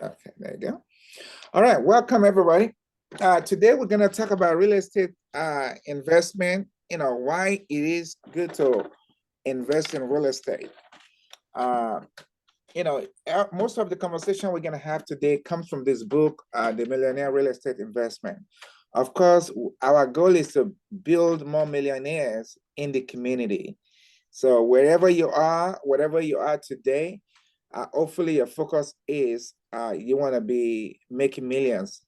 Okay, there you go. All right, welcome everybody. Today we're going to talk about real estate investment, why it is good to invest in real estate. Uh, Most of the conversation we're going to have today comes from this book, The Millionaire Real Estate Investment. Of course, our goal is to build more millionaires in the community. So wherever you are, whatever you are today, hopefully your focus is you want to be making millions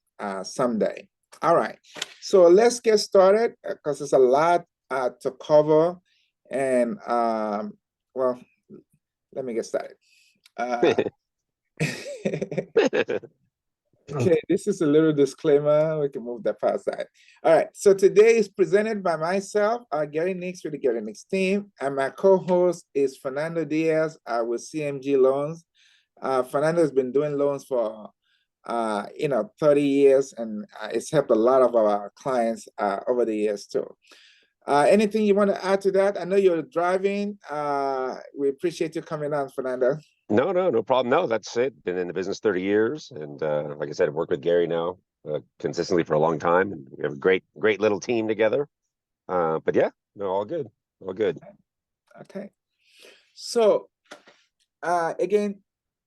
someday. All right, so let's get started because there's a lot to cover. And well, let me get started. Okay, this is a little disclaimer. We can move that past that. All right, so today is presented by myself, Gary Nix with the Gary Nix team, and my co-host is Fernando Diaz with CMG Loans. Fernando has been doing loans for 30 years, and it's helped a lot of our clients over the years too. Anything you want to add to that? I know you're driving. We appreciate you coming on, Fernando. No problem. No, that's it. Been in the business 30 years. And like I said, I've worked with Gary now consistently for a long time. And we have a great little team together. But yeah, no, all good. All good. Okay. So again,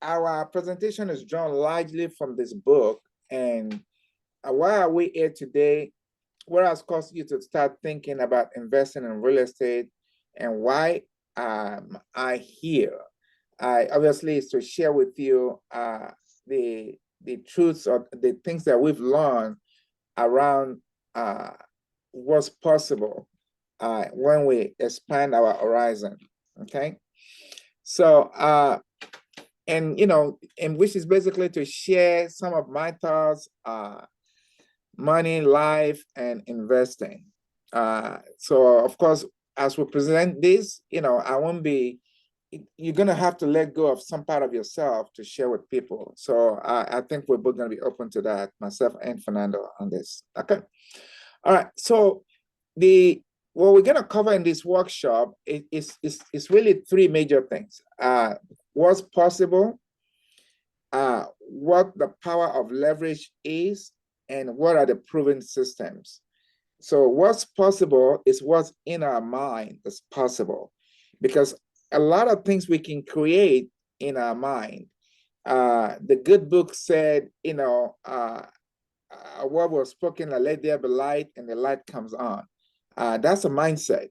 our presentation is drawn largely from this book. And why are we here today? What has caused you to start thinking about investing in real estate, and why I here? Obviously is to share with you the truths or the things that we've learned around what's possible when we expand our horizon. Okay, so and which is basically to share some of my thoughts, money, life, and investing. So of course, as we present this, I won't be. You're going to have to let go of some part of yourself to share with people. So I think we're both going to be open to that, myself and Fernando, on this. Okay. All right. So what we're going to cover in this workshop is really three major things. What's possible, what the power of leverage is, and what are the proven systems. So what's possible is what's in our mind is possible, because a lot of things we can create in our mind. The good book said, what was spoken, let there be light, and the light comes on. That's a mindset.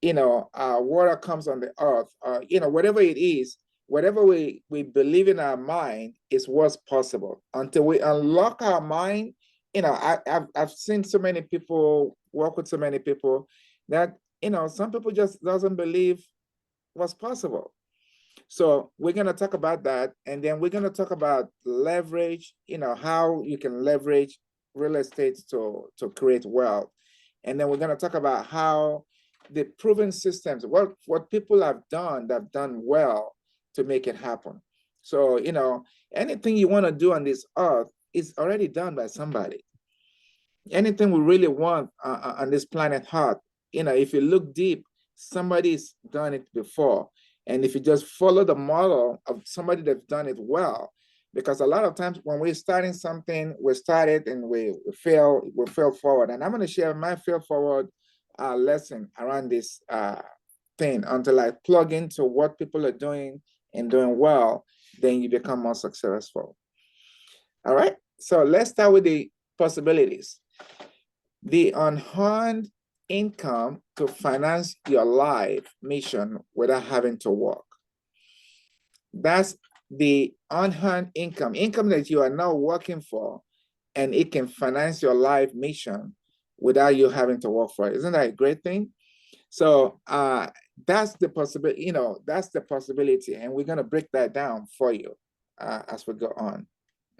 Water comes on the earth. Whatever it is, whatever we believe in our mind is what's possible. Until we unlock our mind, I've seen so many people, work with so many people that some people just doesn't believe what's possible. So we're going to talk about that, and then we're going to talk about leverage, how you can leverage real estate to create wealth. And then we're going to talk about how the proven systems, what people have done that have done well to make it happen. So, anything you want to do on this earth is already done by somebody. Anything we really want on this planet Earth, if you look deep, somebody's done it before. And if you just follow the model of somebody that's done it well, because a lot of times when we're starting something, we start it and we fail forward. And I'm going to share my fail forward lesson around this thing until I plug into what people are doing and doing well, then you become more successful. All right, so let's start with the possibilities. The unearned income to finance your life mission without having to work. That's the unearned income that you are now working for, and it can finance your life mission without you having to work for it. Isn't that a great thing? So that's the possibility, that's the possibility. And we're going to break that down for you as we go on.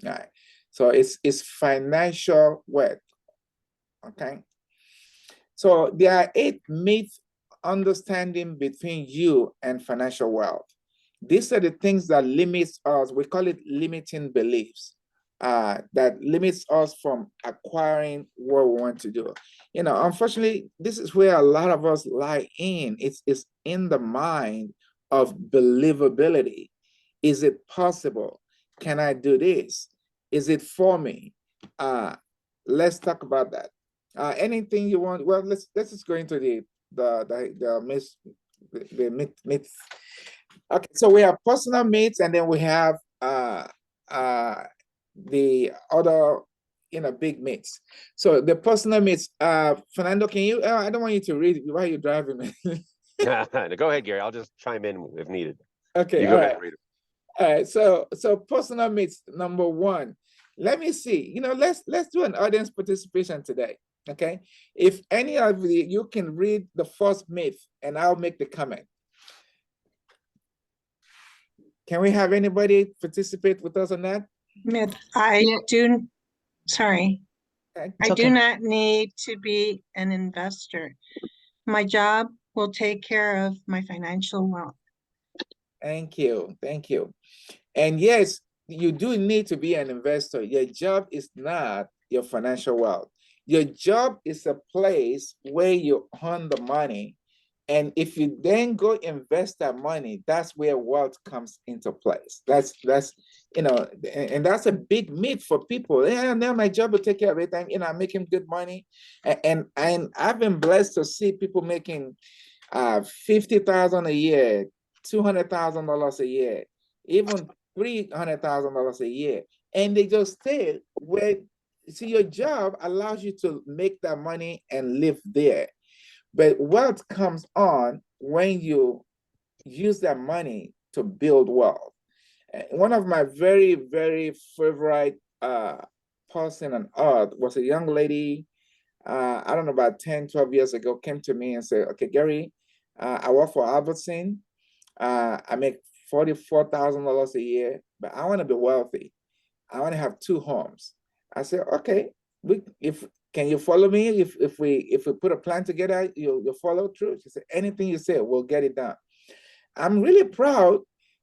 All right. So it's financial wealth. Okay. So there are 8 myths understanding between you and financial wealth. These are the things that limits us. We call it limiting beliefs that limits us from acquiring what we want to do. Unfortunately, this is where a lot of us lie in. It's in the mind of believability. Is it possible? can I do this? Is it for me? Let's talk about that. Anything you want? Well, let's just go into the myth, the myth. Okay, so we have personal myths, and then we have the other big myths. So the personal myths, Fernando, can you? I don't want you to read while you're driving. Go ahead, Gary. I'll just chime in if needed. Okay, You all go ahead right. and read it. All right, so personal myths number one. Let me see. Let's do an audience participation today. Okay, if any of you can read the first myth, and I'll make the comment. Can we have anybody participate with us on that? Myth. I do. Sorry, Okay. I do not need to be an investor. My job will take care of my financial wealth. Thank you. Thank you. And yes, you do need to be an investor. Your job is not your financial wealth. Your job is a place where you earn the money. And if you then go invest that money, that's where wealth comes into place. That's and that's a big myth for people. Yeah, now my job will take care of it. And I'm making good money. And I've been blessed to see people making $50,000 a year, $200,000 a year, even $300,000 a year, and they just stay where. See, your job allows you to make that money and live there, but wealth comes on when you use that money to build wealth. One of my very, very favorite person on earth was a young lady. I don't know, about 10, 12 years ago, came to me and said, okay, Gary, I work for Albertson. I make $44,000 a year, but I want to be wealthy. I want to have 2 homes. I said, okay, can you follow me? If we put a plan together, you'll follow through. She said, anything you say, we'll get it done. I'm really proud.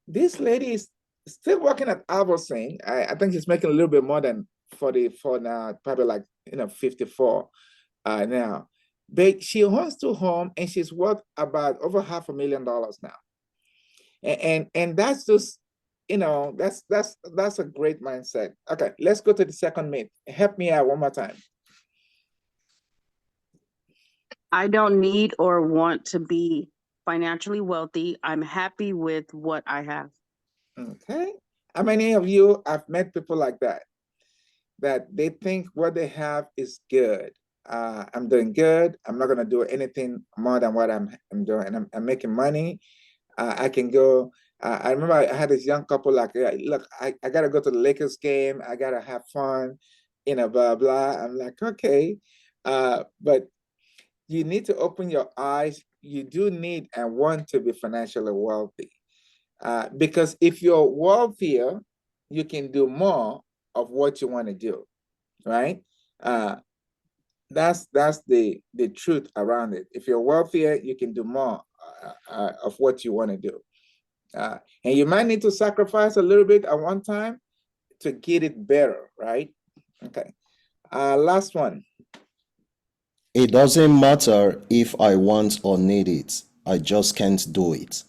This lady is still working at Albertson. I think she's making a little bit more than 44 now, probably like 54 now. But she owns 2 homes, and she's worth about over $500,000 now. And that's just, that's a great mindset. Okay, let's go to the second myth. Help me out one more time. I don't need or want to be financially wealthy. I'm happy with what I have. Okay. How many of you have met people like that? That they think what they have is good. I'm doing good. I'm not gonna do anything more than what I'm doing. I'm making money. I can go. I remember I had this young couple like, look, I gotta go to the Lakers game. I gotta have fun, blah, blah. I'm like, okay. But you need to open your eyes. You do need and want to be financially wealthy. Because if you're wealthier, you can do more of what you want to do, right? That's the truth around it. If you're wealthier, you can do more of what you want to do. And you might need to sacrifice a little bit at one time to get it better, right? Okay. Last one. It doesn't matter if I want or need it. I just can't do it.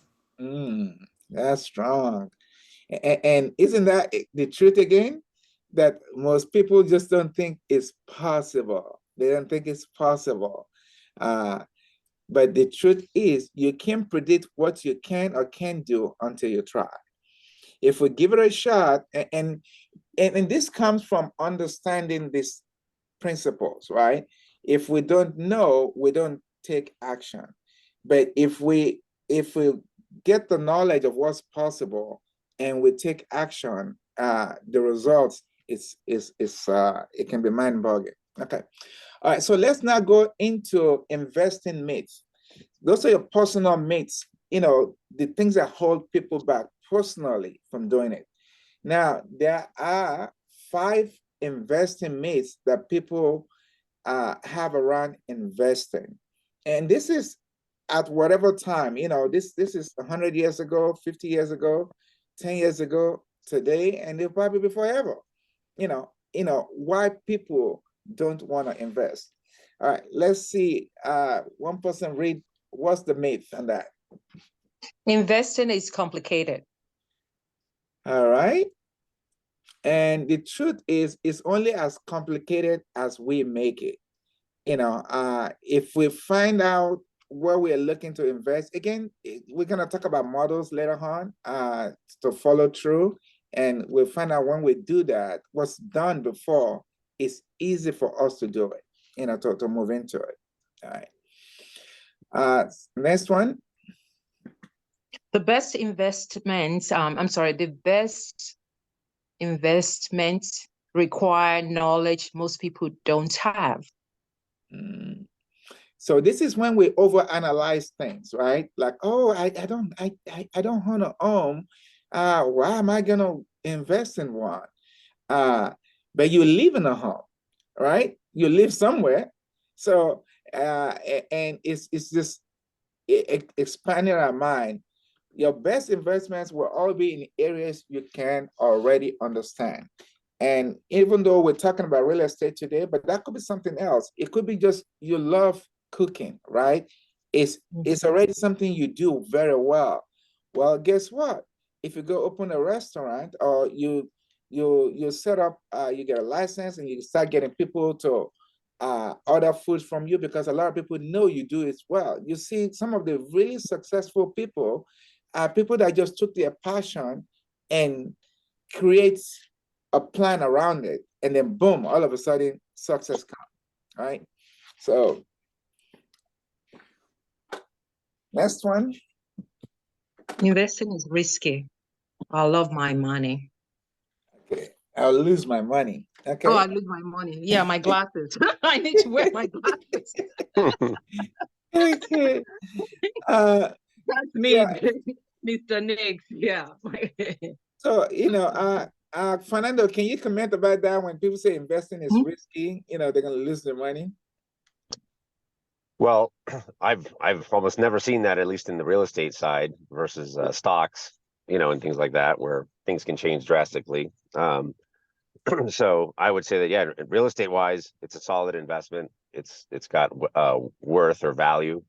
That's strong. And isn't that the truth again? That most people just don't think it's possible. They don't think it's possible. But the truth is, you can't predict what you can or can't do until you try. If we give it a shot, and this comes from understanding these principles, right? If we don't know, we don't take action. But if we get the knowledge of what's possible and we take action, the results it can be mind-boggling. Okay. All right, so let's now go into investing myths. Those are your personal myths, the things that hold people back personally from doing it. Now, there are 5 investing myths that people have around investing. And this is at whatever time, this is 100 years ago, 50 years ago, 10 years ago, today, and they'll probably be forever. Why people don't want to invest. All right, let's see. One person read, what's the myth on that? Investing is complicated. All right. And the truth is, it's only as complicated as we make it. If we find out where we're looking to invest, again, we're gonna talk about models later on to follow through. And we'll find out when we do that, what's done before is easy for us to do it, to move into it. All right. Next one. The best investments, the best investments require knowledge most people don't have. So this is when we overanalyze things, right? Like, oh, I don't own a home. Why am I gonna invest in one? But you live in a home, right? You live somewhere. So and it's just expanding our mind. Your best investments will all be in areas you can already understand. And even though we're talking about real estate today, but that could be something else. It could be just you love cooking, right? It's already something you do very well. Well, guess what? If you go open a restaurant or you set up, you get a license and you start getting people to order food from you because a lot of people know you do it well. You see, some of the really successful people are people that just took their passion and create a plan around it, and then boom, all of a sudden success comes, right? So next one. Investing is risky. I love my money. Okay, I'll lose my money. Okay. Oh, I lose my money. Yeah, my glasses. I need to wear my glasses. Okay. That's me, Yeah. Mr. Nix. Yeah. So, Fernando, can you comment about that when people say investing is risky, they're going to lose their money? Well, I've almost never seen that, at least in the real estate side versus stocks, and things like that, where things can change drastically. So I would say that, yeah, real estate wise, it's a solid investment. It's got worth or value,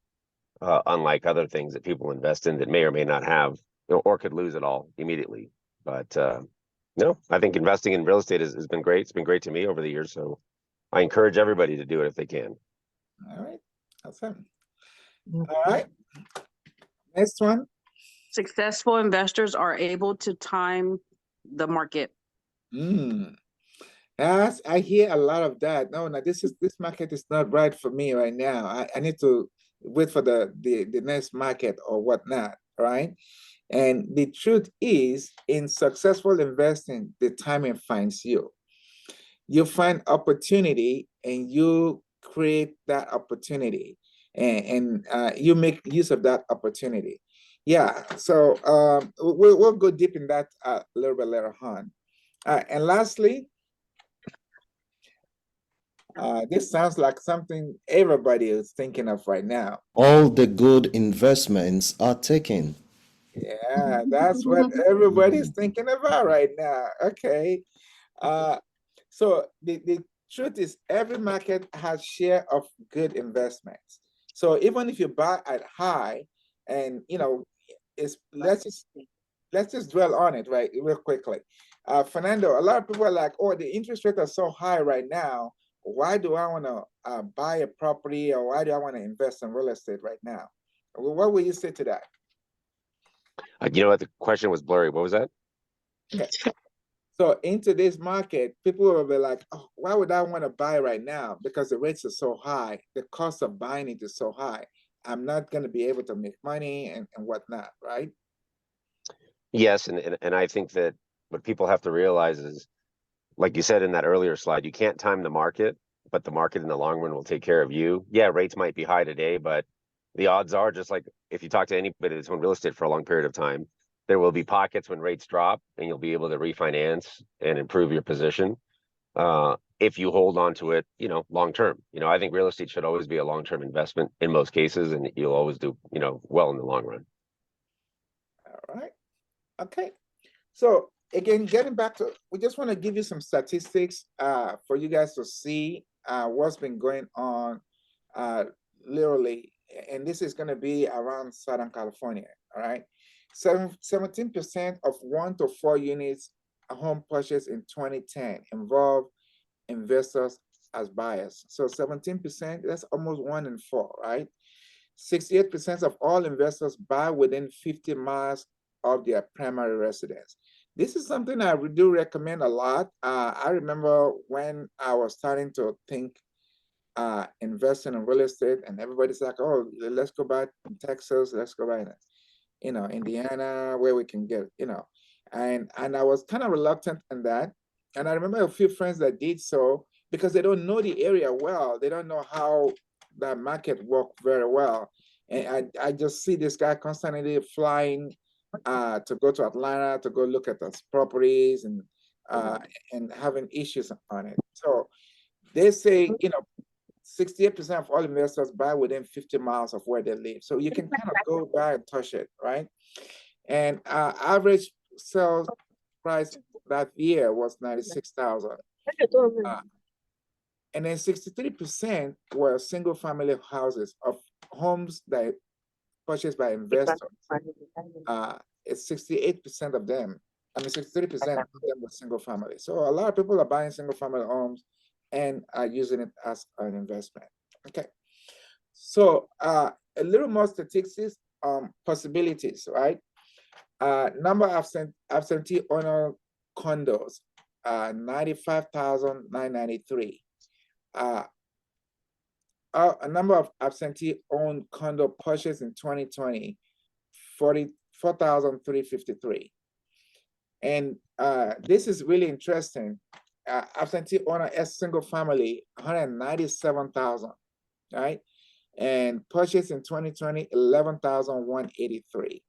unlike other things that people invest in that may or may not have, or could lose it all immediately. But no, I think investing in real estate has been great. It's been great to me over the years. So I encourage everybody to do it if they can. All right. Awesome. All right. Next one. Successful investors are able to time the market. Yes, I hear a lot of that. No, this market is not right for me right now. I need to wait for the next market or whatnot, right? And the truth is, in successful investing, the timing finds you. You find opportunity and you create that opportunity, and you make use of that opportunity. Yeah, so we'll go deep in that a little bit later on. And lastly, this sounds like something everybody is thinking of right now. All the good investments are taken. Yeah, that's what everybody's thinking about right now. Okay. So the truth is every market has share of good investments. So even if you buy at high and let's just dwell on it right real quickly. Fernando, a lot of people are like, oh, the interest rates are so high right now. Why do I want to buy a property, or why do I want to invest in real estate right now? What will you say to that? You know what? The question was blurry. What was that? Okay. So in today's market, people will be like, oh, why would I want to buy right now? Because the rates are so high. The cost of buying it is so high. I'm not going to be able to make money and whatnot, right? Yes, and I think that what people have to realize is, like you said in that earlier slide, you can't time the market, but the market in the long run will take care of you. Yeah, rates might be high today, but the odds are, just like if you talk to anybody that's owned real estate for a long period of time, there will be pockets when rates drop and you'll be able to refinance and improve your position if you hold on to it, long term. I think real estate should always be a long-term investment in most cases, and you'll always do, well in the long run. All right. Okay. So again, getting back to, we just want to give you some statistics for you guys to see what's been going on literally, and this is going to be around Southern California. All right. 17% of 1 to 4 units home purchase in 2010 involved investors as buyers. So 17%, that's almost 1 in 4, right? 68% of all investors buy within 50 miles of their primary residence. This is something I do recommend a lot. I remember when I was starting to think investing in real estate, and everybody's like, oh, let's go back in Texas, let's go back in, Indiana, where we can get, and I was kind of reluctant in that. And I remember a few friends that did so because they don't know the area well. They don't know how that market worked very well. And I just see this guy constantly flying to go to Atlanta to go look at those properties and having issues on it. So they say, 68% of all investors buy within 50 miles of where they live. So you can kind of go by and touch it, right? And average sales price that year was 96,000. And then 63% were single family houses of homes that purchased by investors. It's 68% of them. 63% of them were single family. So a lot of people are buying single family homes and are using it as an investment. Okay. So a little more statistics, possibilities, right? Number of absentee owner condos, 95,993. A number of absentee owned condo purchased in 2020, 44,353. And this is really interesting. Absentee owner as single family, 197,000, right? And purchase in 2020, 11,183.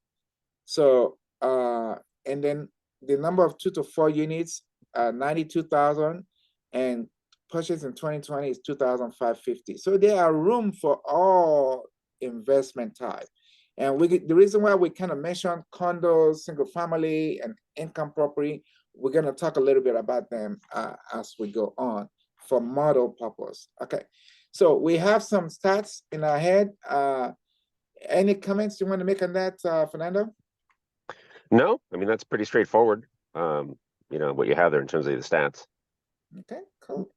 So, and then the number of 2 to 4 units, 92,000, and purchase in 2020 is 2,550. So there are room for all investment type. And the reason why we kind of mentioned condos, single family, and income property, we're going to talk a little bit about them as we go on for model purpose. Okay, so we have some stats in our head. Any comments you want to make on that, Fernando? No, I mean, that's pretty straightforward. What you have there in terms of the stats. Okay, cool.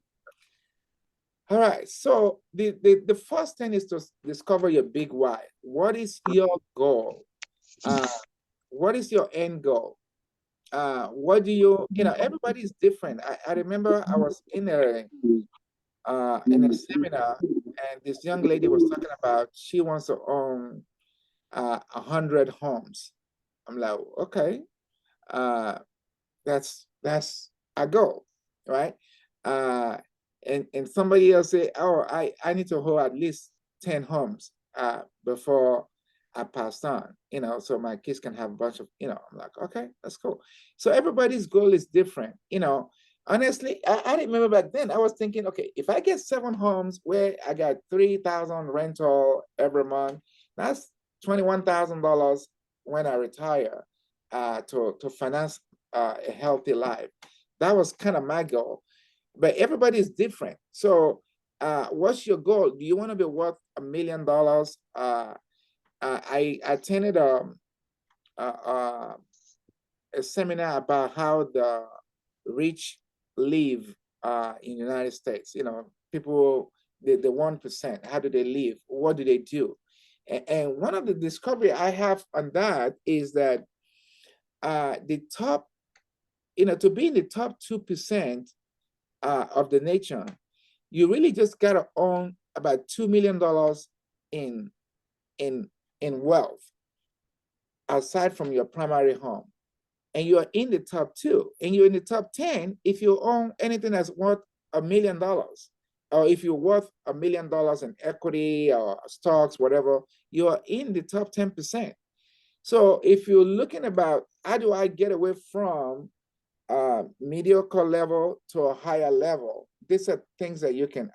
All right, so the first thing is to discover your big why. What is your goal? What is your end goal? What do you, everybody's different. I remember I was in a seminar, and this young lady was talking about she wants to own 100 homes. I'm like, okay, that's a goal, right? And somebody else say, oh, I need to hold at least 10 homes before I pass on, so my kids can have a bunch of, I'm like, okay, that's cool. So everybody's goal is different, Honestly, I remember back then I was thinking, okay, if I get 7 homes where I got 3,000 rental every month, that's $21,000 when I retire to finance a healthy life. That was kind of my goal. But everybody's different. So what's your goal? Do you want to be worth $1 million? I attended a seminar about how the rich live in the United States. People, the 1%, how do they live? What do they do? And one of the discovery I have on that is that the top, to be in the top 2% of the nation, you really just gotta own about $2 million in wealth aside from your primary home. And you're in the top 2, and you're in the top 10 if you own anything that's worth $1 million, or if you're worth $1 million in equity or stocks, whatever, you are in the top 10%. So if you're looking about how do I get away from mediocre level to a higher level, these are things that you can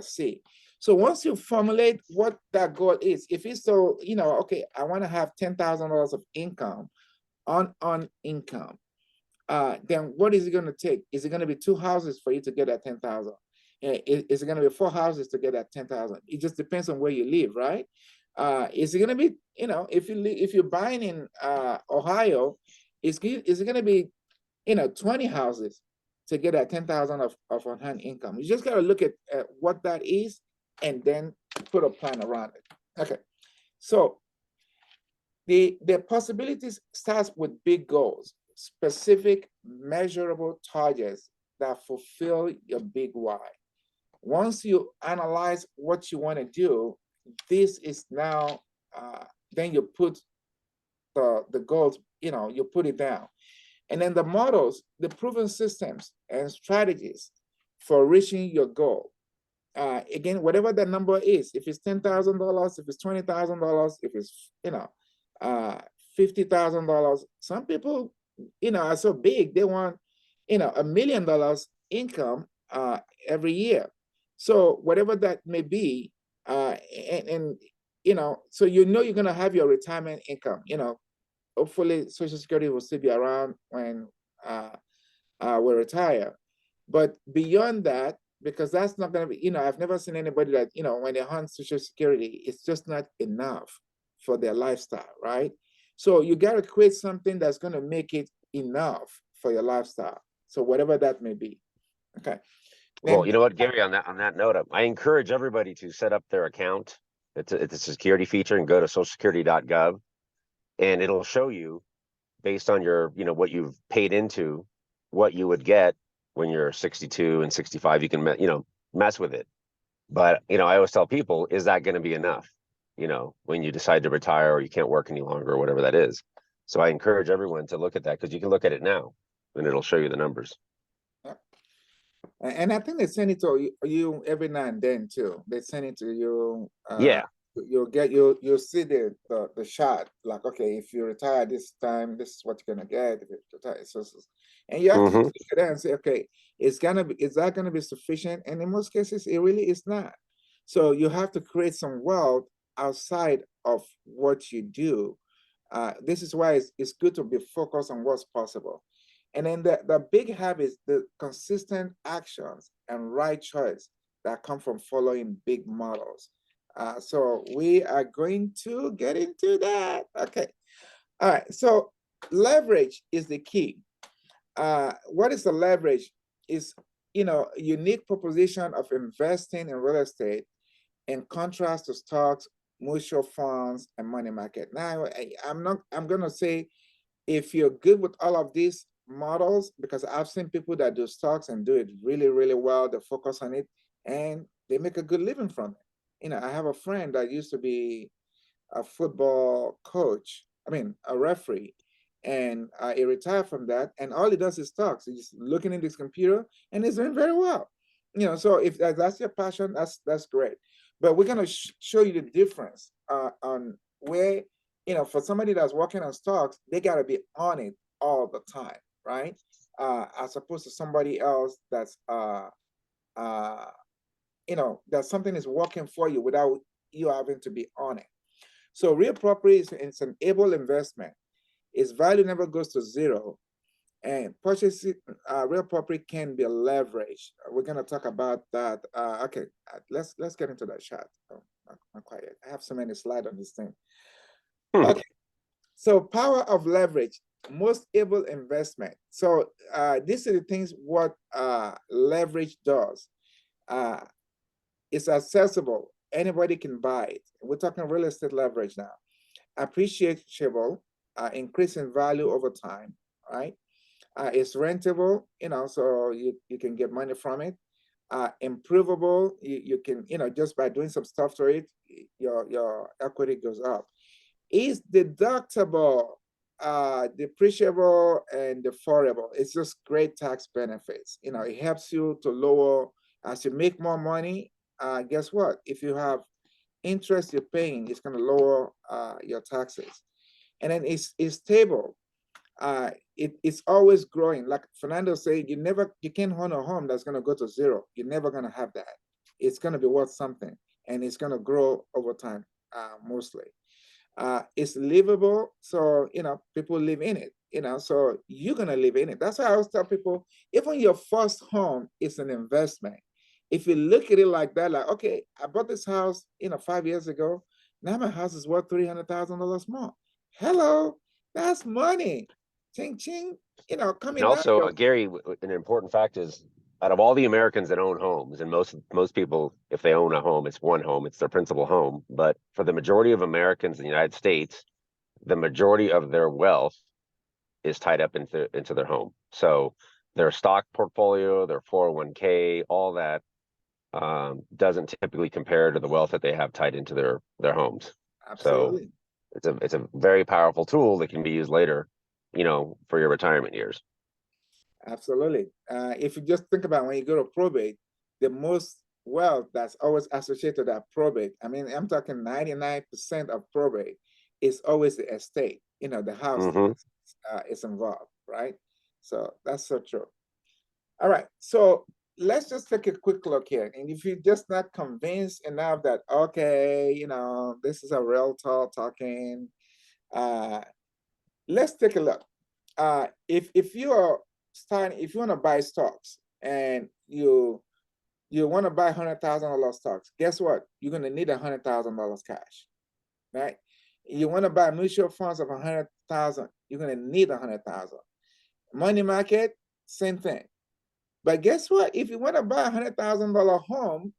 see. So once you formulate what that goal is, if it's so, okay, I want to have $10,000 of income on income, then what is it going to take? Is it going to be 2 houses for you to get that 10,000? Is it going to be 4 houses to get that 10,000? It just depends on where you live, right? Is it going to be, if you're buying in Ohio, is it going to be 20 houses to get that 10,000 of on-hand income. You just got to look at what that is and then put a plan around it. Okay, so the possibilities starts with big goals, specific, measurable targets that fulfill your big why. Once you analyze what you want to do, this is now, then you put the goals, you put it down. And then the models, the proven systems and strategies for reaching your goal. Again, whatever the number is, if it's $10,000, if it's $20,000, if it's, $50,000, some people, are so big, they want, $1 million income every year. So whatever that may be, and so you're gonna have your retirement income. Hopefully Social Security will still be around when we retire. But beyond that, because that's not gonna be, I've never seen anybody that, when they're on Social Security, it's just not enough for their lifestyle, right? So you gotta create something that's gonna make it enough for your lifestyle. So whatever that may be. Okay. Well, Then, you know what, Gary, on that note, I encourage everybody to set up their account. It's a security feature, and go to socialsecurity.gov, and it'll show you, based on your, what you've paid into, what you would get when you're 62 and 65. You can, mess with it. But, I always tell people, is that going to be enough, when you decide to retire or you can't work any longer or whatever that is? So I encourage everyone to look at that, because you can look at it now and it'll show you the numbers. and I think they send it to you every now and then too. They send it to you. Yeah. You'll see the shot, like, okay, if you retire this time, this is what you're gonna get. If you retire, and you have to look at that and say, okay, is that gonna be sufficient? And in most cases, it really is not. So you have to create some wealth outside of what you do. This is why it's good to be focused on what's possible. And then the big habits, the consistent actions and right choice that come from following big models. So we are going to get into that. Okay. All right. So leverage is the key. What is the leverage? Is, unique proposition of investing in real estate in contrast to stocks, mutual funds, and money market. Now, I'm going to say, if you're good with all of these models, because I've seen people that do stocks and do it really, really well, they focus on it and they make a good living from it. I have a friend that used to be a football coach, a referee, and he retired from that, and all he does is stocks. He's looking at his computer and he's doing very well. So if that's your passion, that's great. But we're going to show you the difference on where, for somebody that's working on stocks, they got to be on it all the time, right? As opposed to somebody else that's, that something is working for you without you having to be on it. So real property is an able investment. Its value never goes to zero. And purchasing real property can be leveraged. We're going to talk about that. Okay, let's get into that shot. Oh, not quite yet. I have so many slides on this thing. Okay, so power of leverage, most able investment. So these are the things what leverage does. It's accessible. Anybody can buy it. We're talking real estate leverage now. Appreciable, increasing value over time, right? It's rentable, so you can get money from it. Improvable, you can, just by doing some stuff to it, your equity goes up. Is deductible, depreciable, and deferrable. It's just great tax benefits. It helps you to lower, as you make more money, guess what? If you have interest you're paying, it's going to lower your taxes. And then it's stable. It's always growing. Like Fernando said, you can't own a home that's going to go to zero. You're never going to have that. It's going to be worth something, and it's going to grow over time, mostly. It's livable, so people live in it. So you're going to live in it. That's why I always tell people, even your first home is an investment. If you look at it like that, like, okay, I bought this house 5 years ago. Now my house is worth $300,000 more. Hello, that's money. ching ching, And coming down. also, Gary, an important fact is, out of all the Americans that own homes, and most people, if they own a home, it's one home, it's their principal home. But for the majority of Americans in the United States, the majority of their wealth is tied up into their home. So their stock portfolio, their 401k, all that doesn't typically compare to the wealth that they have tied into their homes. Absolutely. So it's a very powerful tool that can be used later, for your retirement years. Absolutely. If you just think about when you go to probate, the most wealth that's always associated with that probate, I mean, I'm talking 99% of probate is always the estate, the house is involved, right? So that's so true. All right. So let's just take a quick look here. And if you're just not convinced enough that, okay, this is a realtor talking, let's take a look. If you are starting, if you want to buy stocks and you want to buy $100,000 stocks, guess what? You're going to need $100,000 cash, right? You want to buy mutual funds of 100,000, you're going to need 100,000. Money market, same thing. But guess what? If you want to buy $100,000 home,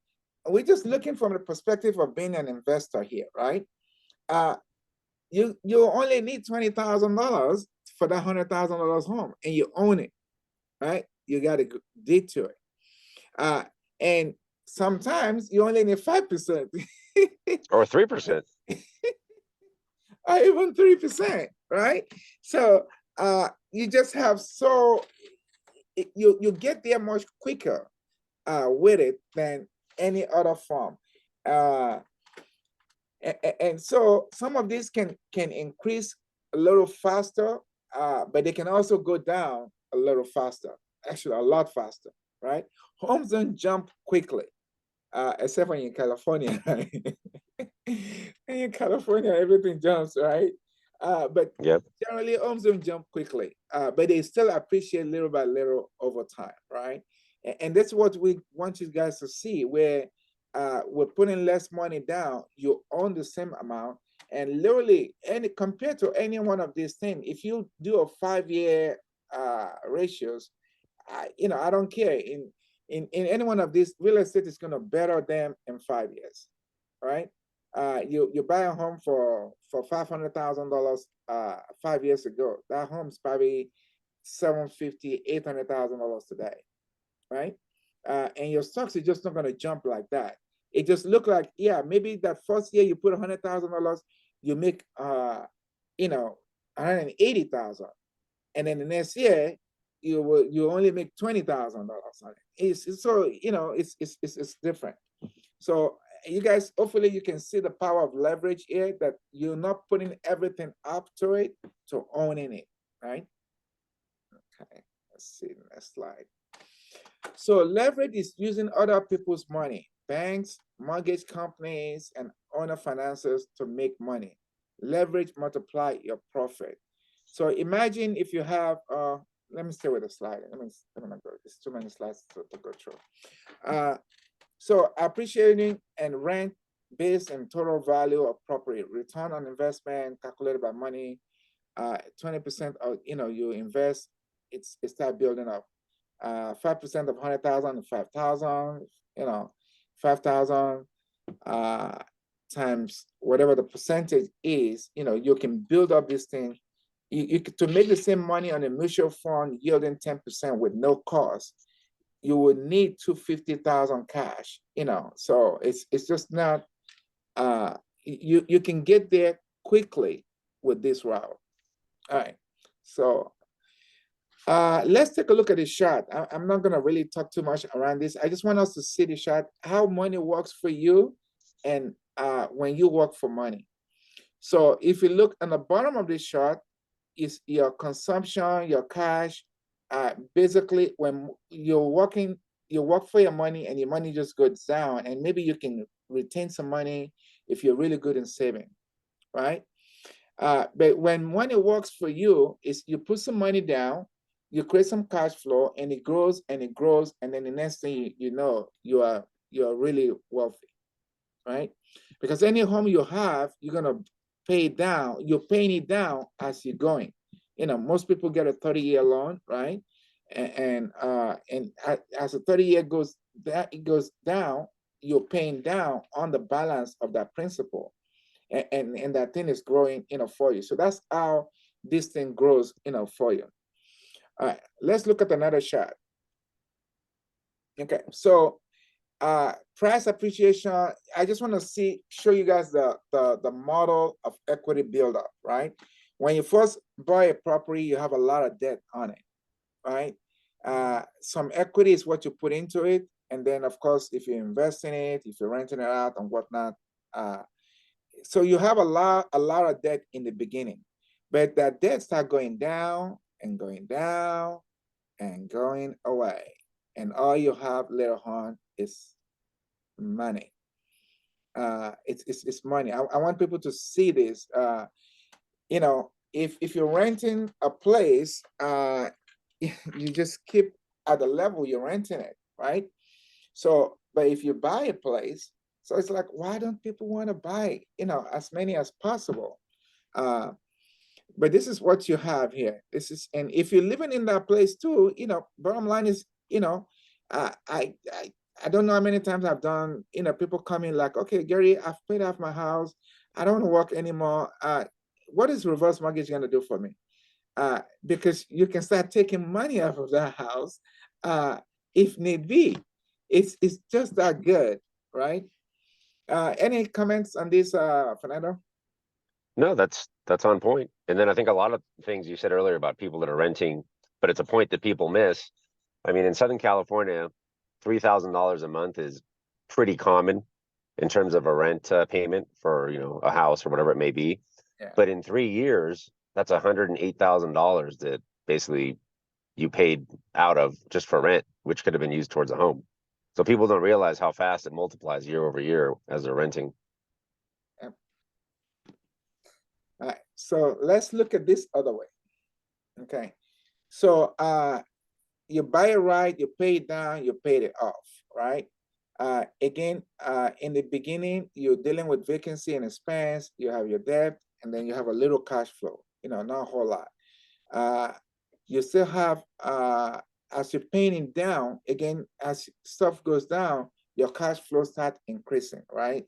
we're just looking from the perspective of being an investor here, right? You only need $20,000 for that $100,000 home, and you own it, right? You got a deed to it, and sometimes you only need 5% or 3%, or even 3%, right? So you just have you get there much quicker with it than any other form. And so some of these can increase a little faster, but they can also go down a little faster, actually a lot faster, right? Homes don't jump quickly, except when you're in California, right? In California, everything jumps, right? But generally, homes don't jump quickly, but they still appreciate little by little over time, right? And that's what we want you guys to see, where we're putting less money down, you own the same amount, and literally, compared to any one of these things, if you do a 5-year ratios, I don't care. In any one of these, real estate is going to better them in 5 years, right? You buy a home for $500,000 5 years ago. That home's probably $750,000, $800,000 today, right? And your stocks are just not going to jump like that. It just look like, yeah, maybe that first year you put $100,000, you make $180,000, and then the next year you only make $20,000 on it. It's different. So you guys, hopefully you can see the power of leverage here, that you're not putting everything up to it to owning it, right? Okay, let's see the next slide. So leverage is using other people's money, banks, mortgage companies, and owner financiers to make money. Leverage multiply your profit. So imagine if you have, let me stay with the slide. Let me go. There's too many slides to go through. So appreciating and rent based on total value of property, return on investment calculated by money, 20% of, you invest, it start building up. 5% of 100,000 5,000, 5,000 times whatever the percentage is, you can build up this thing. To make the same money on a mutual fund yielding 10% with no cost, you would need $250,000 cash, so it's just not, you can get there quickly with this route. All right, so let's take a look at the chart. I'm not going to really talk too much around this. I just want us to see the chart, how money works for you and when you work for money. So if you look on the bottom of this chart, is your consumption, your cash. Basically, when you're working, you work for your money and your money just goes down, and maybe you can retain some money if you're really good in saving, right? But when money works for you, is you put some money down, you create some cash flow, and it grows and it grows, and then the next thing you know, you are really wealthy, right? Because any home you have, you're gonna pay it down. You're paying it down as you're going. Most people get a 30-year loan, right? And as a 30-year goes that it goes down, you're paying down on the balance of that principal, and that thing is growing, for you. So that's how this thing grows, for you. All right, let's look at another chart. Okay, so price appreciation. I just want to show you guys the model of equity buildup, right? When you first buy a property, you have a lot of debt on it, right? Some equity is what you put into it, and then of course, if you invest in it, if you're renting it out and whatnot, so you have a lot of debt in the beginning, but that debt start going down and going down and going away, and all you have later on is money. It's money. I want people to see this. If you're renting a place, you just keep at the level you're renting it, right? So, but if you buy a place, so it's like, why don't people want to buy, as many as possible? But this is what you have here. And if you're living in that place too, bottom line is, I don't know how many times I've done, people come in like, okay, Gary, I've paid off my house. I don't want to work anymore. What is reverse mortgage going to do for me? Because you can start taking money out of that house if need be. It's just that good, right? Any comments on this, Fernando? No, that's on point. And then I think a lot of things you said earlier about people that are renting, but it's a point that people miss. I mean, in Southern California, $3,000 a month is pretty common in terms of a rent payment for, a house or whatever it may be. Yeah. But in 3 years, that's $108,000 that basically you paid out of just for rent, which could have been used towards a home. So people don't realize how fast it multiplies year over year as they're renting. Yep. All right, so let's look at this other way. Okay, so you buy it right, you pay it down, you paid it off, right? Again, in the beginning, you're dealing with vacancy and expense, you have your debt, and then you have a little cash flow, not a whole lot. You still have, as you're paying it down, again, as stuff goes down, your cash flow start increasing, right?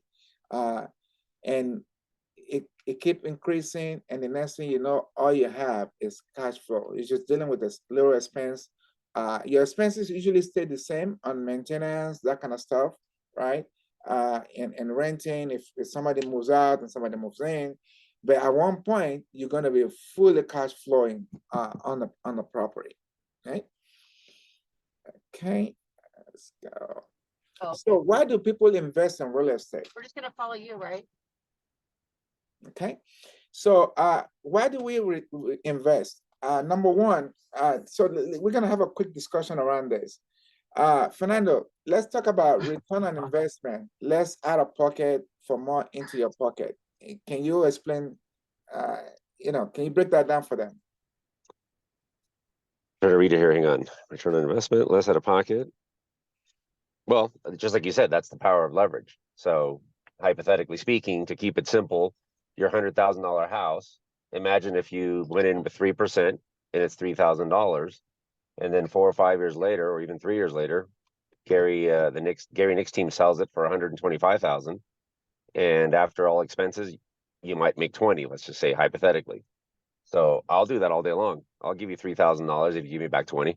And it keep increasing, and the next thing you know, all you have is cash flow. You're just dealing with this little expense. Your expenses usually stay the same on maintenance, that kind of stuff, right? And renting, if somebody moves out and somebody moves in, but at one point you're going to be fully cash flowing on the property, right? Okay, let's go. Oh, So why do people invest in real estate? we're just gonna follow you, right? Okay, so why do we invest? Number one, so we're gonna have a quick discussion around this. Fernando, let's talk about return on investment. Less out of pocket for more into your pocket. Can you explain? Can you break that down for them? Try to read it here. Hang on. Return on investment, less out of pocket. Well, just like you said, that's the power of leverage. So hypothetically speaking, to keep it simple, your $100,000 house, imagine if you went in with 3% and it's $3,000, and then 4 or 5 years later, or even 3 years later, Gary Nick's team sells it for 125,000, and after all expenses, you might make 20. Let's just say hypothetically. So I'll do that all day long. I'll give you $3,000 if you give me back 20.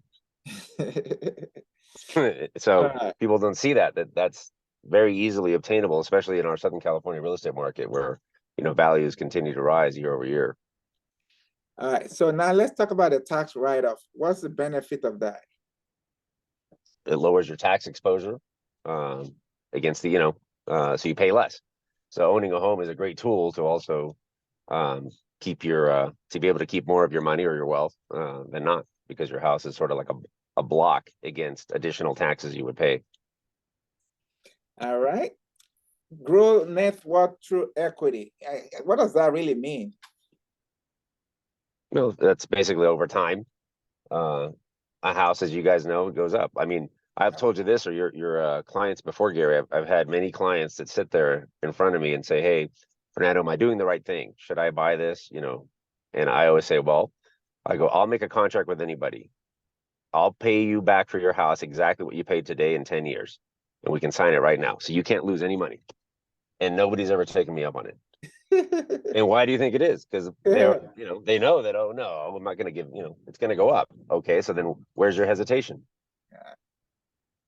So people don't see that's very easily obtainable, especially in our Southern California real estate market, where values continue to rise year over year. All right, so now let's talk about the tax write-off. What's the benefit of that? It lowers your tax exposure against the so you pay less. So owning a home is a great tool to also keep your to be able to keep more of your money or your wealth than not, because your house is sort of like a block against additional taxes you would pay. All right. Grow net worth through equity. What does that really mean? No, that's basically over time. A house, as you guys know, goes up. I mean, I've told you this, or your clients before, Gary. I've had many clients that sit there in front of me and say, "Hey, Fernando, am I doing the right thing? Should I buy this?" And I always say, "Well, I go, I'll make a contract with anybody. I'll pay you back for your house exactly what you paid today in 10 years. And we can sign it right now. So you can't lose any money. And nobody's ever taken me up on it. And why do you think it is? Because they're, they know that, oh no, I'm not going to give, it's going to go up. Okay, so then where's your hesitation?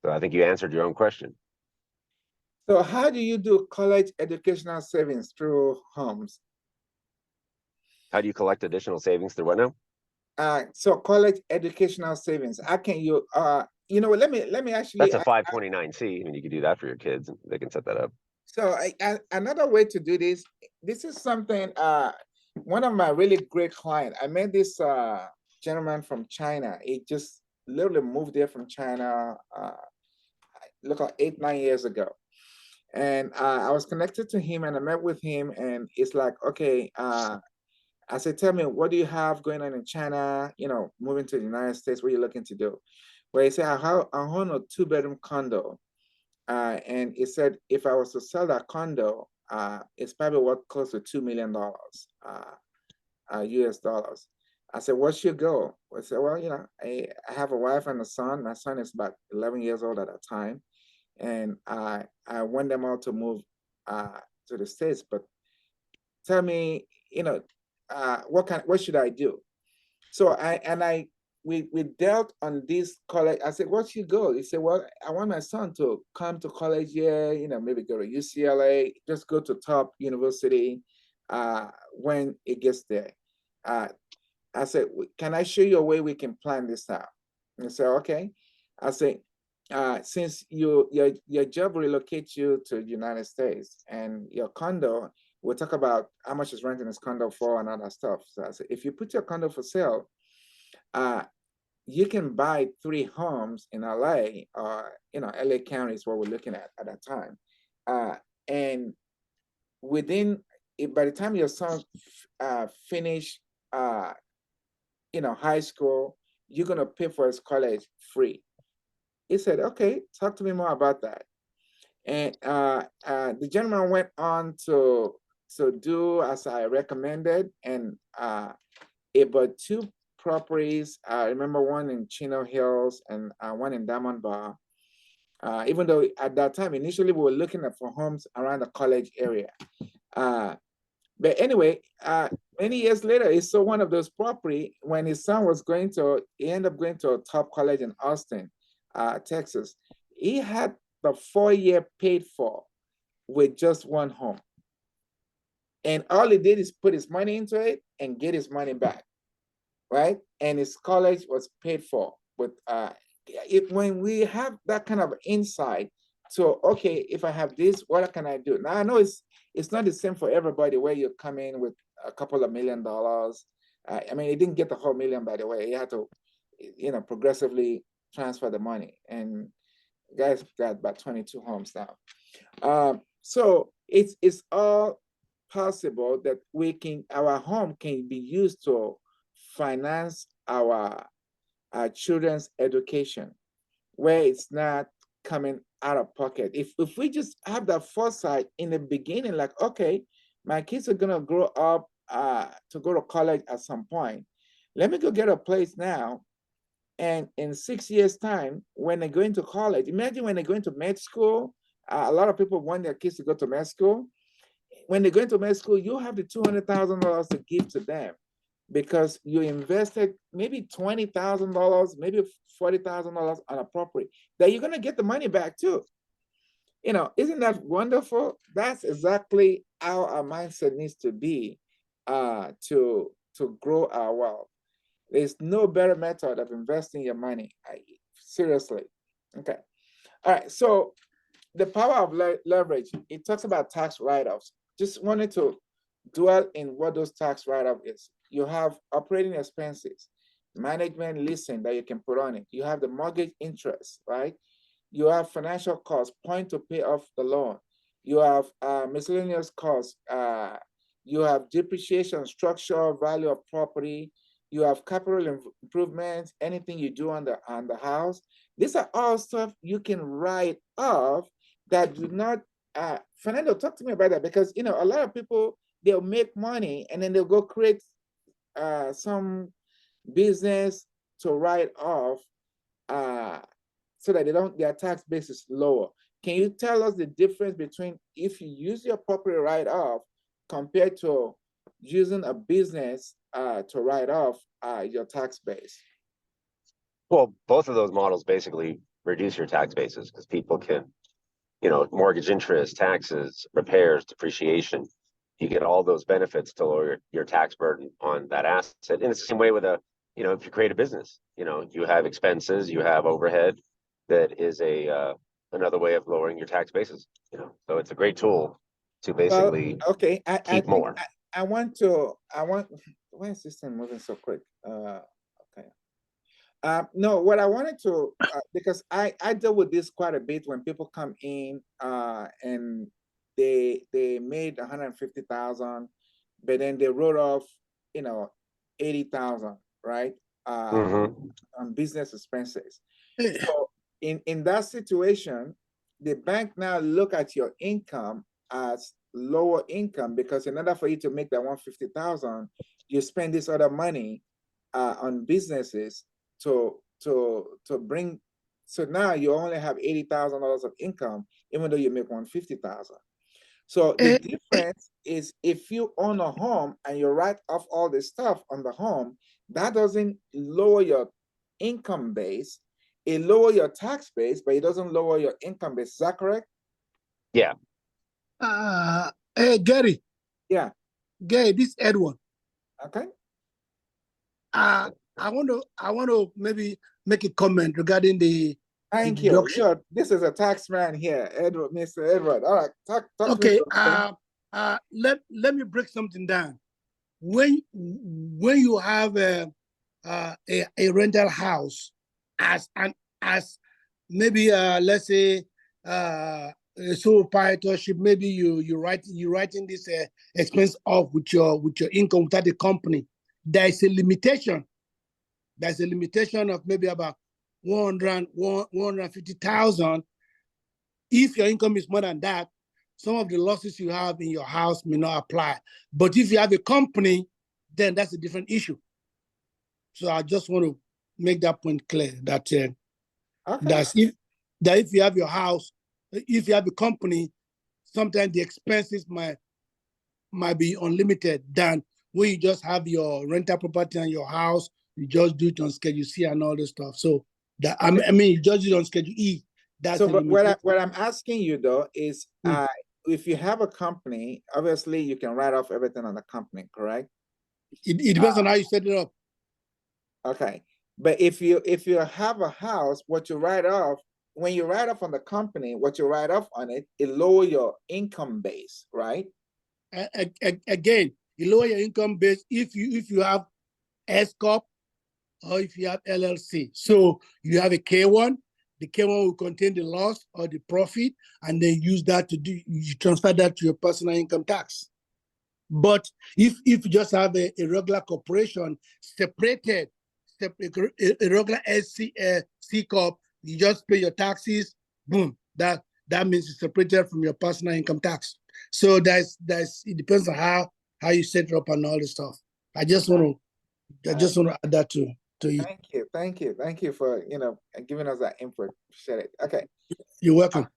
So I think you answered your own question. So how do you do college educational savings through homes? How do you collect additional savings through what now? So college educational savings. How can you you know what, let me actually That's a 529C. I mean, you could do that for your kids and they can set that up. So another way to do this is something one of my really great clients. I met this gentleman from China. He just literally moved there from China look like 8-9 years ago. And I was connected to him and I met with him, and it's like, okay, I said, tell me, what do you have going on in China? Moving to the United States, what are you looking to do? Well, he said, I own a 2-bedroom condo. And he said, if I was to sell that condo, it's probably worth close to $2 million US dollars. I said, what's your goal? I said, well, I have a wife and a son. My son is about 11 years old at that time. And I want them all to move to the States, but tell me, what should I do? So we dealt on this college. I said, what's your goal? He said, well, I want my son to come to college here, maybe go to UCLA, just go to top university when it gets there. I said, can I show you a way we can plan this out? And he said, okay. I said, since your job relocates you to the United States and your condo, we'll talk about how much is renting this condo for and all that stuff. So I said, if you put your condo for sale, you can buy 3 homes in LA, or LA County is what we're looking at that time. And by the time your son finish high school, you're gonna pay for his college free. He said, okay, talk to me more about that. And the gentleman went on to do as I recommended, and he bought 2 properties. I remember one in Chino Hills and one in Diamond Bar. Even though at that time, initially we were looking for homes around the college area. But anyway, many years later, he saw one of those property when his son he ended up going to a top college in Austin, Texas. He had the 4-year paid for with just 1 home. And all he did is put his money into it and get his money back, right? And his college was paid for. But when we have that kind of insight, so, okay, if I have this, what can I do? Now, I know it's not the same for everybody where you come in with a couple of $1 million. I mean, he didn't get the whole million, by the way. He had to, progressively transfer the money. And guys got about 22 homes now. So it's all possible that our home can be used to finance our children's education, where it's not coming out of pocket. If we just have that foresight in the beginning, like, okay, my kids are gonna grow up to go to college at some point. Let me go get a place now, and in 6 years' time, when they go into college, imagine when they go into med school. A lot of people want their kids to go to med school. When they go into med school, you have the $200,000 to give to them, because you invested maybe $20,000, maybe $40,000 on a property that you're gonna get the money back too. Isn't that wonderful? That's exactly how our mindset needs to be to grow our wealth. There's no better method of investing your money. Seriously. Okay. All right. So the power of leverage, it talks about tax write-offs. Just wanted to dwell in what those tax write-off is. You have operating expenses, management leasing that you can put on it. You have the mortgage interest, right? You have financial costs, point to pay off the loan. You have miscellaneous costs. You have depreciation, structural value of property. You have capital improvements, anything you do on the house. These are all stuff you can write off that do not. Fernando, talk to me about that, because a lot of people, they'll make money and then they'll go create some business to write off so that their tax base is lower. Can you tell us the difference between if you use your property write-off compared to using a business to write off your tax base? Well, both of those models basically reduce your tax bases because people can, mortgage interest, taxes, repairs, depreciation. You get all those benefits to lower your tax burden on that asset. And it's the same way with if you create a business, you have expenses, you have overhead. That is another way of lowering your tax bases. So it's a great tool to basically okay. I keep think more. I want. Why is this thing moving so quick? Okay. No, what I wanted to, because I deal with this quite a bit when people come in and they made 150,000, but then they wrote off, 80,000, right? On business expenses. So in that situation, the bank now look at your income as lower income because in order for you to make that 150,000, you spend this other money on businesses to bring. So now you only have $80,000 of income, even though you make 150,000. So the difference is if you own a home and you write off all the stuff on the home, that doesn't lower your income base. It lower your tax base, but it doesn't lower your income base. Is that correct? Yeah. Hey, Gary. Yeah. Gary, this Edward. Okay. I want to maybe make a comment regarding the Thank you. This is a tax man here, Edward, Mr. Edward. All right, talk okay. to me. Let me break something down. When you have a rental house as maybe let's say a sole proprietorship, maybe you writing this expense off with your income without the company. There is a limitation. There's a limitation of maybe about 150,000. If your income is more than that, some of the losses you have in your house may not apply. But if you have a company, then that's a different issue. So I just want to make that point clear that that if you have your house, if you have a company, sometimes the expenses might be unlimited than when you just have your rental property and your house, you just do it on Schedule C and all this stuff. So that I mean, you just do it on Schedule E. That's so, but what I'm asking you though is, if you have a company, obviously you can write off everything on the company, correct? It depends on how you set it up. Okay, but if you have a house, what you write off when you write off on the company, what you write off on it lower your income base, right? Again, you lower your income base if you have S corp or if you have LLC. So you have a K1. The K1 will contain the loss or the profit, and then use that you transfer that to your personal income tax. But if you just have a regular corporation separated, a regular C corp, you just pay your taxes, boom, that means it's separated from your personal income tax. So it depends on how you set it up and all this stuff. I just want to add that to you. Thank you for giving us that input. Appreciate it. Okay. You're welcome.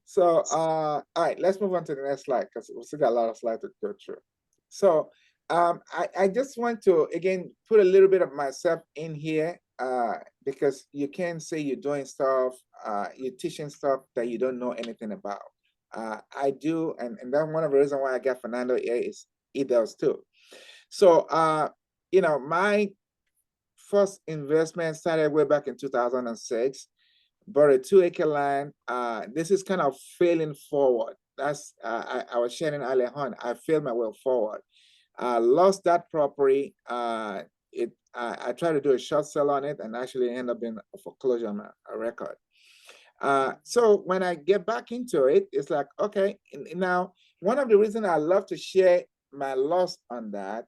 So all right, let's move on to the next slide because we still got a lot of slides to go through. So I just want to again put a little bit of myself in here because you can't say you're doing stuff, you're teaching stuff that you don't know anything about. I do, and that's one of the reasons why I got Fernando here is he does too. So my first investment started way back in 2006. Bought a 2-acre land. This is kind of failing forward. That's I was sharing earlier on. I failed my way forward. Lost that property. I tried to do a short sale on it and actually end up being a foreclosure on a record. So when I get back into it, it's like, okay, now one of the reasons I love to share my loss on that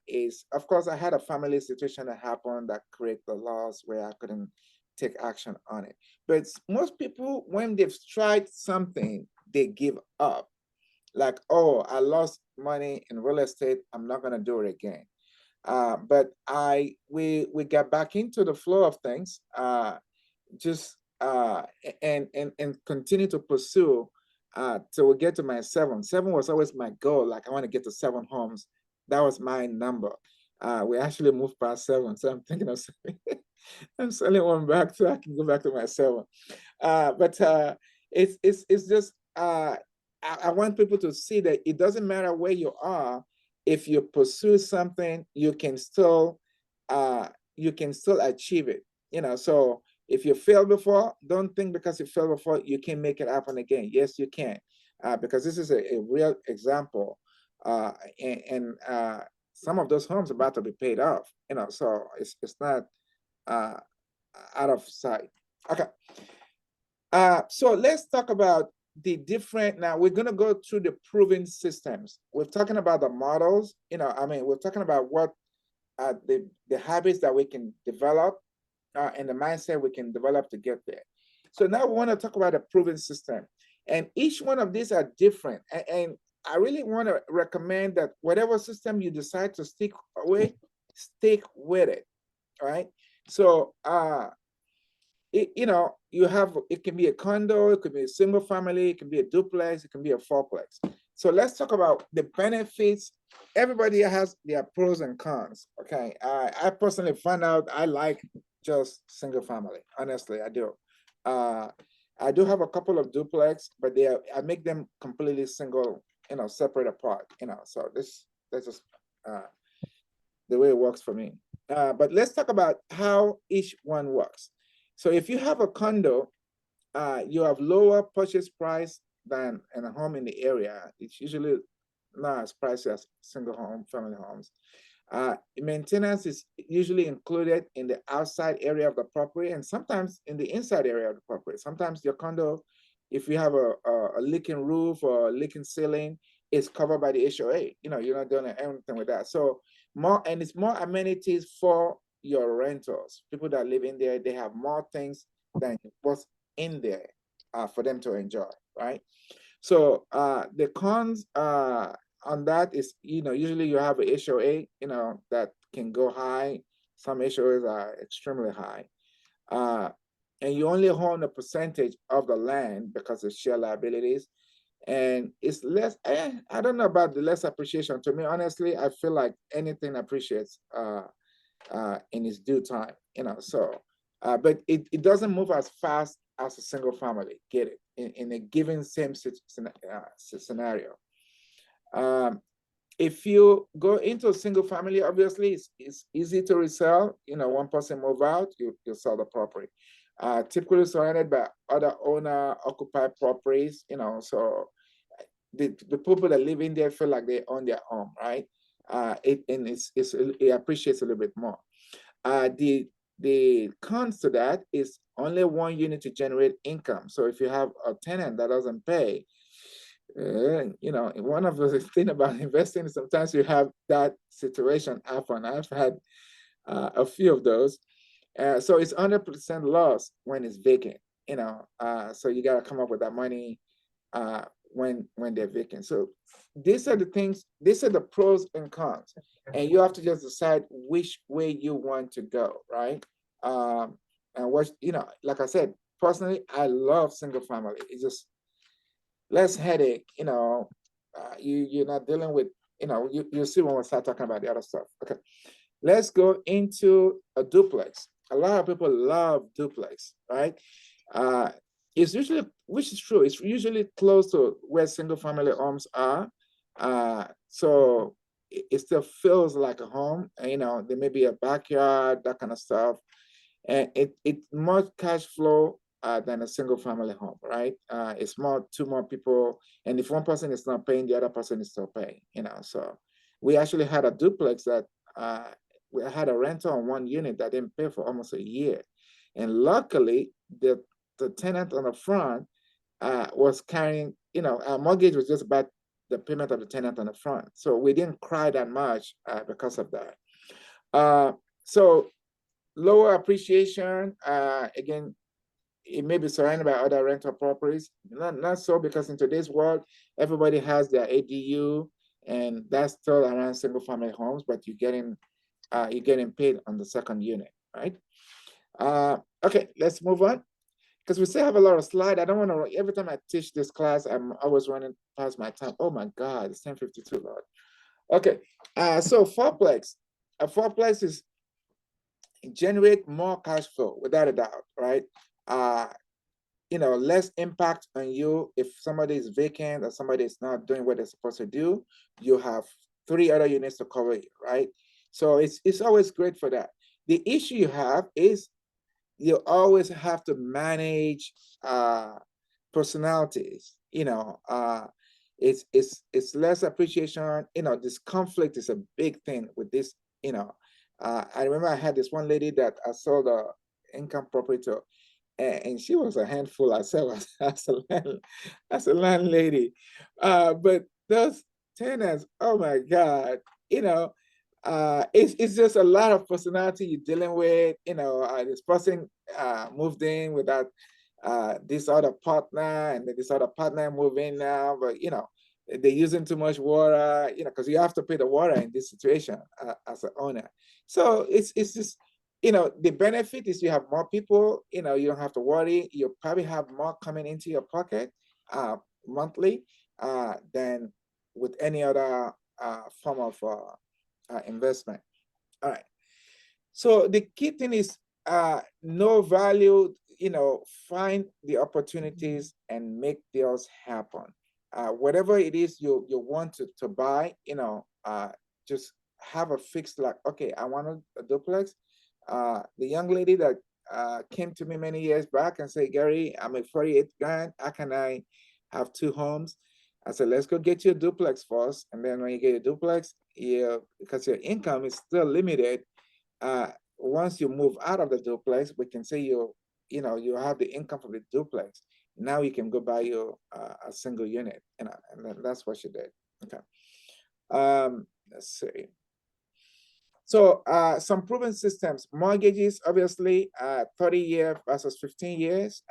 is, of course, I had a family situation that happened that created the loss where I couldn't take action on it. But most people, when they've tried something, they give up. Like, oh, I lost money in real estate, I'm not gonna do it again. But we got back into the flow of things, just and continue to pursue till we get to my 7. 7 was always my goal. Like I want to get to 7 homes. That was my number. We actually moved past 7, so I'm thinking of I'm selling one back so I can go back to my 7. But it's just I want people to see that it doesn't matter where you are. If you pursue something, you can still achieve it. So if you failed before, don't think because you failed before you can make it happen again. Yes, you can, because this is a real example, and some of those homes are about to be paid off. So it's not out of sight. Okay. So let's talk about the different. Now we're going to go through the proven systems. We're talking about the models. We're talking about what the habits that we can develop and the mindset we can develop to get there. So now we want to talk about a proven system, and each one of these are different. And I really want to recommend that whatever system you decide to stick with it. All right. So you have, it can be a condo, it could be a single family, it can be a duplex, it can be a fourplex. So let's talk about the benefits. Everybody has their pros and cons. Okay. I personally found out I like just single family. Honestly, I do. I do have a couple of duplex, but I make them completely single, separate apart, so that's just the way it works for me. But let's talk about how each one works. So if you have a condo, you have lower purchase price than in a home in the area. It's usually not as pricey as single home, family homes. Maintenance is usually included in the outside area of the property and sometimes in the inside area of the property. Sometimes your condo, if you have a leaking roof or a leaking ceiling, it's covered by the HOA. You're not doing anything with that. So it's more amenities for your renters. People that live in there, they have more things than what's in there for them to enjoy, right? So the cons on that is, usually you have a HOA, that can go high. Some HOAs are extremely high. And you only own a percentage of the land because of share liabilities. And it's less, I don't know about the less appreciation. To me, honestly, I feel like anything appreciates in its due time, so, but it doesn't move as fast as a single family, get it, in a given same scenario. If you go into a single family, obviously it's easy to resell. One person move out, you sell the property. Typically surrounded by other owner occupied properties, so the people that live in there feel like they own their home, right? It appreciates a little bit more. The cons to that is only one unit to generate income. So if you have a tenant that doesn't pay, one of the things about investing is sometimes you have that situation happen. I've had a few of those. So it's 100% loss when it's vacant, so you got to come up with that money when they're vacant. So these are the things, these are the pros and cons, and you have to just decide which way you want to go, right? And what, like I said, personally, I love single family. It's just less headache, you're not dealing with, you'll see when we start talking about the other stuff. Okay, let's go into a duplex. A lot of people love duplex, right? It's usually, which is true, it's usually close to where single family homes are. So it still feels like a home. And, there may be a backyard, that kind of stuff. And it's more cash flow than a single family home, right? It's more, two more people. And if one person is not paying, the other person is still paying, So we actually had a duplex that we had a rental on one unit that didn't pay for almost a year. And luckily, the tenant on the front was carrying, our mortgage was just about the payment of the tenant on the front. So we didn't cry that much because of that. So lower appreciation, again, it may be surrounded by other rental properties. Not so, because in today's world, everybody has their ADU, and that's still around single family homes, but you're getting you're getting paid on the second unit, right? Okay, let's move on, because we still have a lot of slides. I don't want to, every time I teach this class, I'm always running past my time. Oh my God, it's 10:52, Lord. Okay, so fourplex. A fourplex is generate more cash flow, without a doubt, right? Less impact on you if somebody is vacant or somebody is not doing what they're supposed to do. You have 3 other units to cover you, right? So it's always great for that. The issue you have is you always have to manage personalities. It's less appreciation. This conflict is a big thing with this. I remember I had this one lady that I sold a income property to, and she was a handful herself as a landlady. But those tenants, oh my God, it's just a lot of personality you're dealing with. This person moved in without this other partner, and then this other partner moved in now, but they're using too much water, because you have to pay the water in this situation as an owner. So it's just, the benefit is you have more people, you don't have to worry. You probably have more coming into your pocket monthly than with any other form of investment. All right. So the key thing is know value, find the opportunities and make deals happen. Whatever it is you want to buy, just have a fixed, like, okay, I want a duplex. The young lady that came to me many years back and said, Gary, I'm at 48 grand. How can I have 2 homes? I said, let's go get you a duplex first. And then when you get a duplex, because your income is still limited, once you move out of the duplex, we can say you have the income from the duplex. Now you can go buy you a single unit, and that's what she did. Okay. Let's see. So some proven systems, mortgages, obviously, 30-year versus 15 years.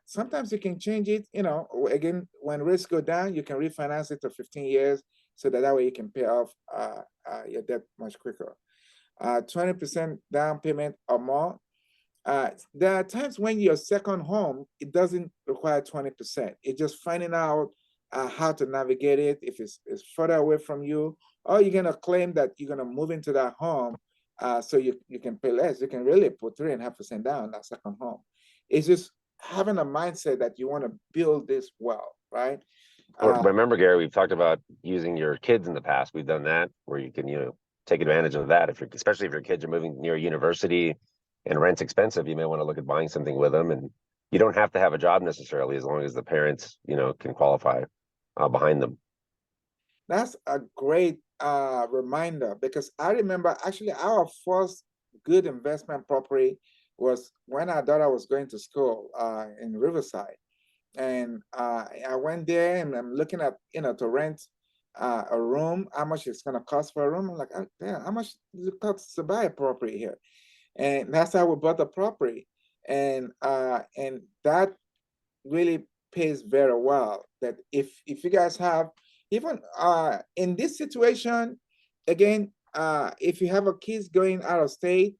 Sometimes you can change it, again, when rates go down, you can refinance it to 15 years so that way you can pay off your debt much quicker. 20% down payment or more. There are times when your second home, it doesn't require 20%. It's just finding out how to navigate it. If it's further away from you, or you're gonna claim that you're gonna move into that home, so you can pay less. You can really put 3.5% down that second home. It's just having a mindset that you want to build this well, right? Remember, Gary, we've talked about using your kids in the past. We've done that where you can, take advantage of that. Especially if your kids are moving near a university and rent's expensive, you may want to look at buying something with them. And you don't have to have a job necessarily, as long as the parents, can qualify behind them. That's a great reminder, because I remember actually our first good investment property was when our daughter was going to school in Riverside. And I went there and I'm looking at, to rent a room, how much it's going to cost for a room. I'm like, oh, damn, how much does it cost to buy a property here? And that's how we bought the property. And that really pays very well. That if you guys have, even in this situation, again, if you have a kids going out of state,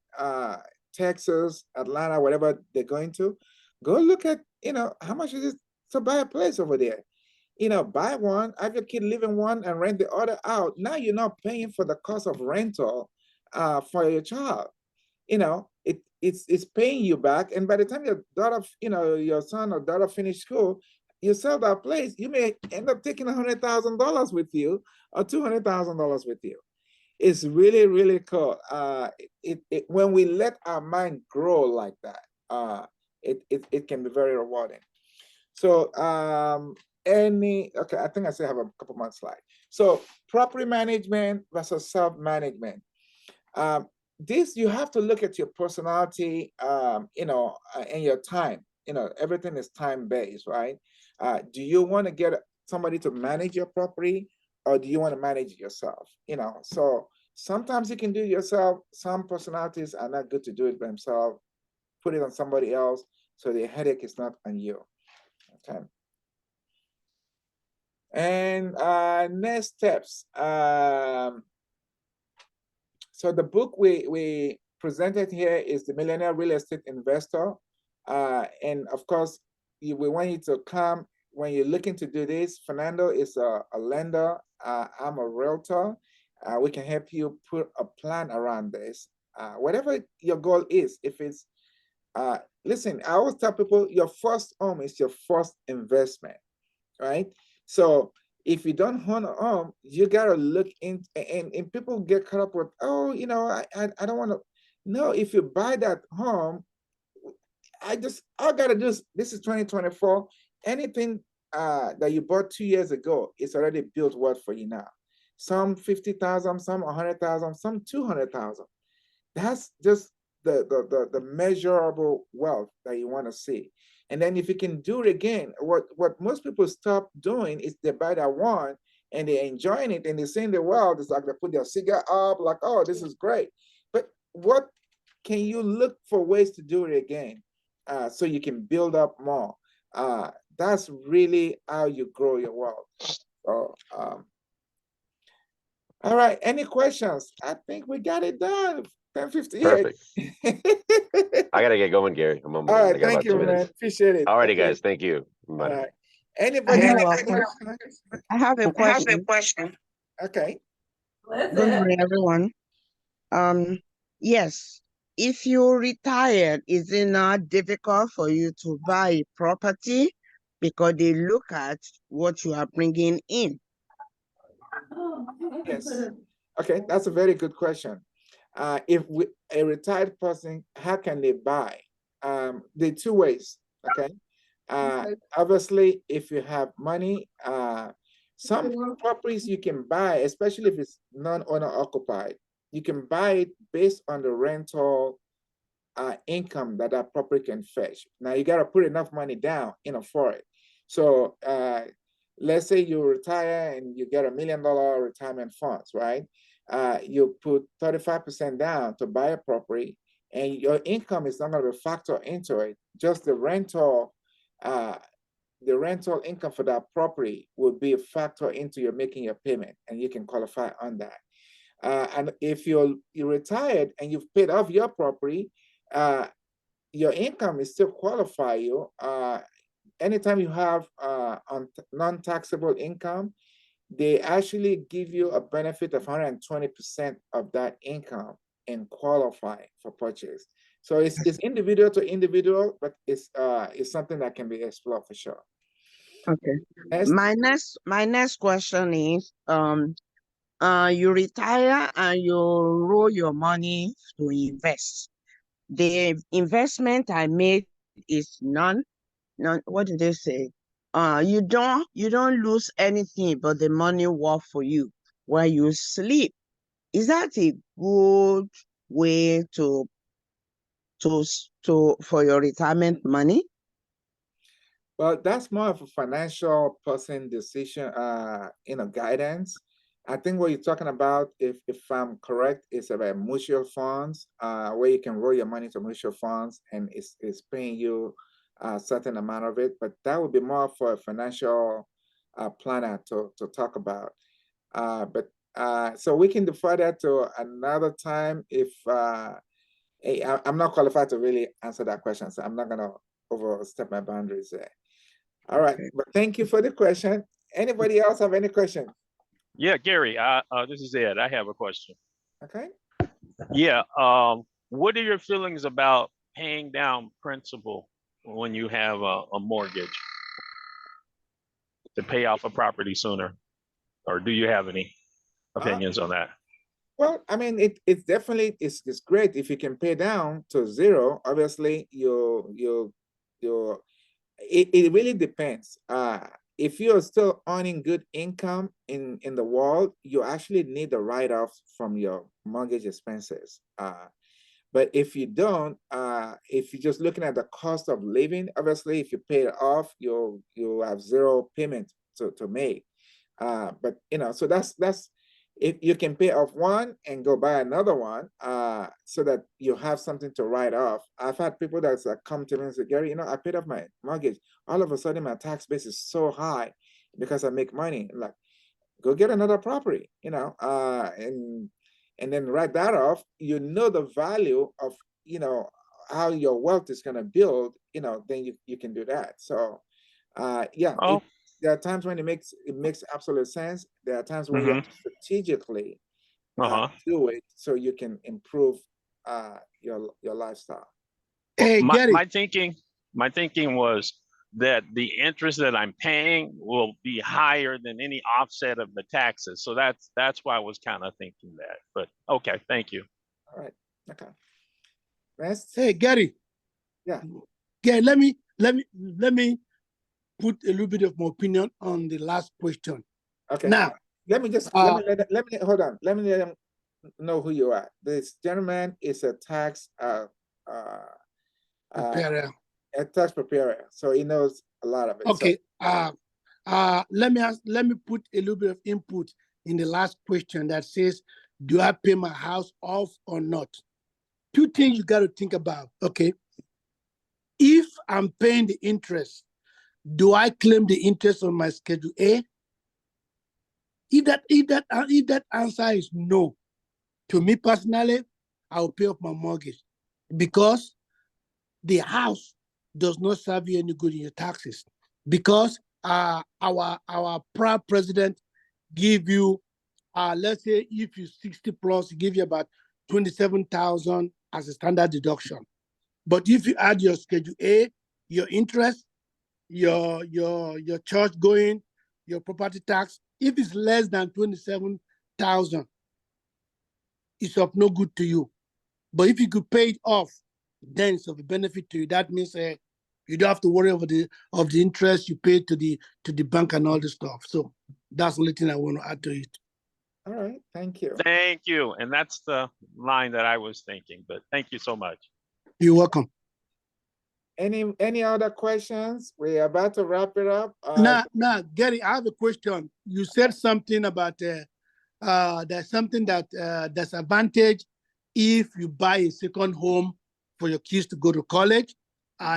Texas, Atlanta, whatever they're going to, go look at, how much is it to buy a place over there. Buy one, have your kid live in one and rent the other out. Now you're not paying for the cost of rental for your child. It's paying you back. And by the time your daughter, your son or daughter finish school, you sell that place, you may end up taking $100,000 with you or $200,000 with you. It's really, really cool. When we let our mind grow like that, it can be very rewarding. So okay, I think I still have a couple more slides. So property management versus self-management. This, you have to look at your personality, and your time. Everything is time-based, right? Do you want to get somebody to manage your property, or do you want to manage it yourself? So sometimes you can do it yourself. Some personalities are not good to do it by themselves. Put it on somebody else, so the headache is not on you. Okay. And next steps. So the book we presented here is The Millionaire Real Estate Investor. And of course, we want you to come when you're looking to do this. Fernando is a lender. I'm a realtor. We can help you put a plan around this. Whatever your goal is, if it's, listen, I always tell people your first home is your first investment, right? So if you don't own a home, you gotta look in, and people get caught up with, oh, I don't want to. No, if you buy that home, all I gotta do is, this is 2024. Anything that you bought 2 years ago, it's already built worth for you now. Some 50,000, some 100,000, some 200,000. That's just the measurable wealth that you want to see. And then if you can do it again, what most people stop doing is they buy that one and they're enjoying it and they're seeing the world. It's like they put their cigar up, like, oh, this is great. But what can you look for ways to do it again, so you can build up more? That's really how you grow your wealth. So, all right, any questions? I think we got it done. 10:58. Perfect. I gotta get going, Gary. I'm on. All I right, got thank about you, 2 man. minutes. Appreciate it. Alrighty, Okay. guys. Thank you. All Bye. right. Anybody You're have welcome. questions? I have a question. Okay. Good morning, everyone. Yes, if you retired, is it not difficult for you to buy a property because they look at what you are bringing in? Yes. Okay, that's a very good question. If a retired person, how can they buy? There are two ways. Okay. Obviously, if you have money, some properties you can buy, especially if it's non-owner occupied, you can buy it based on the rental income that that property can fetch. Now you got to put enough money down, for it. So let's say you retire and you get $1 million retirement funds, right? You put 35% down to buy a property, and your income is not going to be factored into it. Just the rental income for that property will be a factor into your making your payment, and you can qualify on that. And if you're retired and you've paid off your property, your income is still qualify you. Anytime you have non-taxable income, they actually give you a benefit of 120% of that income and qualify for purchase. So it's individual to individual, but it's something that can be explored for sure. Okay. Next. My next question is, you retire and you roll your money to invest. The investment I made is none, what did they say? You don't lose anything, but the money work for you while you sleep. Is that a good way for your retirement money? Well, that's more of a financial person decision, guidance. I think what you're talking about, if I'm correct, is about mutual funds, where you can roll your money to mutual funds and it's paying you a certain amount of it. But that would be more for a financial planner to talk about. So we can defer that to another time if I'm not qualified to really answer that question. So I'm not going to overstep my boundaries there. All right, but thank you for the question. Anybody else have any question? Yeah, Gary, this is Ed. I have a question. Okay. Yeah, what are your feelings about paying down principal when you have a mortgage to pay off a property sooner? Or do you have any opinions on that? Well, I mean, it's definitely it's great if you can pay down to zero. Obviously, it really depends. If you're still earning good income in the world, you actually need the write-off from your mortgage expenses. But if you don't, if you're just looking at the cost of living, obviously, if you pay it off, you have zero payment to make. But so that's if you can pay off one and go buy another one, so that you have something to write off. I've had people that's come to me and say, Gary, I paid off my mortgage. All of a sudden, my tax base is so high because I make money. Like, go get another property, and and then write that off, you know the value of, you know, how your wealth is going to build, you know, then you can do that. So yeah, Oh, there are times when it makes absolute sense. There are times when you have to strategically do it so you can improve your lifestyle. Hey, my Gary. my thinking was that the interest that I'm paying will be higher than any offset of the taxes. So that's why I was kind of thinking that. But okay, thank you. All right. Okay. Next. Hey, Gary. Yeah. Gary, let me put a little bit of my opinion on the last question. Okay. Now, let me just let me hold on. Let me let them know who you are. This gentleman is a tax preparer. A tax preparer, so he knows a lot of it. Okay. So. Let me put a little bit of input in the last question that says, do I pay my house off or not? Two things you got to think about. Okay. If I'm paying the interest, do I claim the interest on my Schedule A? If that answer is no, to me personally, I will pay off my mortgage, because the house does not serve you any good in your taxes. Because our proud president give you, let's say if you're 60 plus, he give you about 27,000 as a standard deduction. But if you add your Schedule A, your interest, your church going, your property tax, if it's less than 27,000, it's of no good to you. But if you could pay it off, then it's of a benefit to you. That means you don't have to worry over the interest you pay to the bank and all this stuff. So that's the only thing I want to add to it. All right, thank you. Thank you. And that's the line that I was thinking, but thank you so much. You're welcome. Any other questions? We're about to wrap it up. Now, Gary, I have a question. You said something about there's something that there's advantage if you buy a second home for your kids to go to college.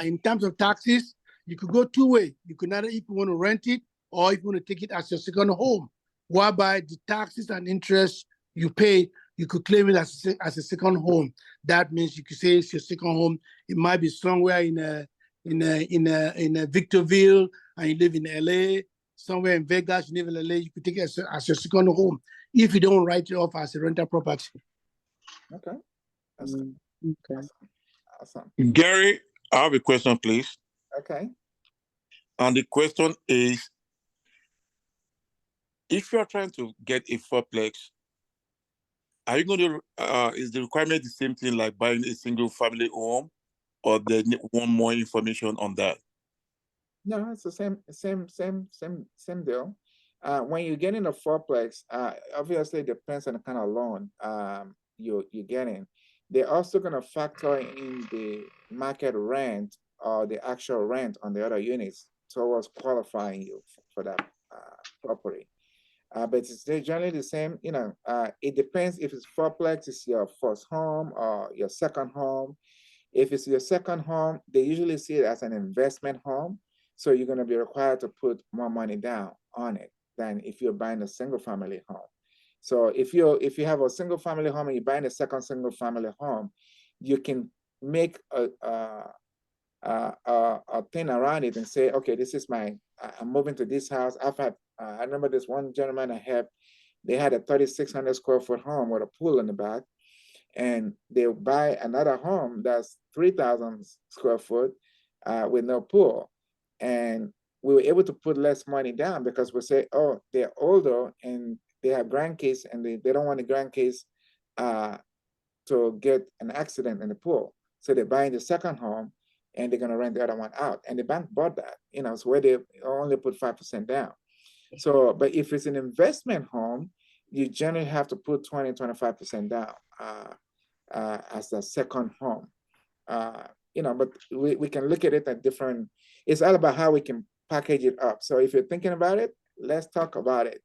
In terms of taxes, you could go two ways. You could either, if you want to rent it, or if you want to take it as your second home, whereby the taxes and interest you pay, you could claim it as a second home. That means you could say it's your second home. It might be somewhere in Victorville, and you live in LA. Somewhere in Vegas, you live in LA. You could take it as your second home if you don't write it off as a rental property. Okay. That's Okay. awesome. Gary, I have a question, please. Okay. And the question is, if you are trying to get a fourplex, are you going to, is the requirement the same thing like buying a single family home, or they want more information on that? No, it's the same deal. When you get in a fourplex, obviously it depends on the kind of loan you're getting. They're also going to factor in the market rent or the actual rent on the other units towards qualifying you for that property. But it's generally the same. You know, it depends if it's fourplex, it's your first home or your second home. If it's your second home, they usually see it as an investment home. So you're going to be required to put more money down on it than if you're buying a single family home. So if you have a single family home and you're buying a second single family home, you can make a thing around it and say, okay, this is I'm moving to this house. I remember this one gentleman they had a 3,600 square foot home with a pool in the back, and they buy another home that's 3,000 square foot with no pool. And we were able to put less money down because we say, oh, they're older and they have grandkids, and they don't want the grandkids to get an accident in the pool. So they're buying the second home and they're going to rent the other one out. And the bank bought that, so where they only put 5% down. So, but if it's an investment home, you generally have to put 20-25% down as the second home. But we can look at it at different, it's all about how we can package it up. So if you're thinking about it, let's talk about it.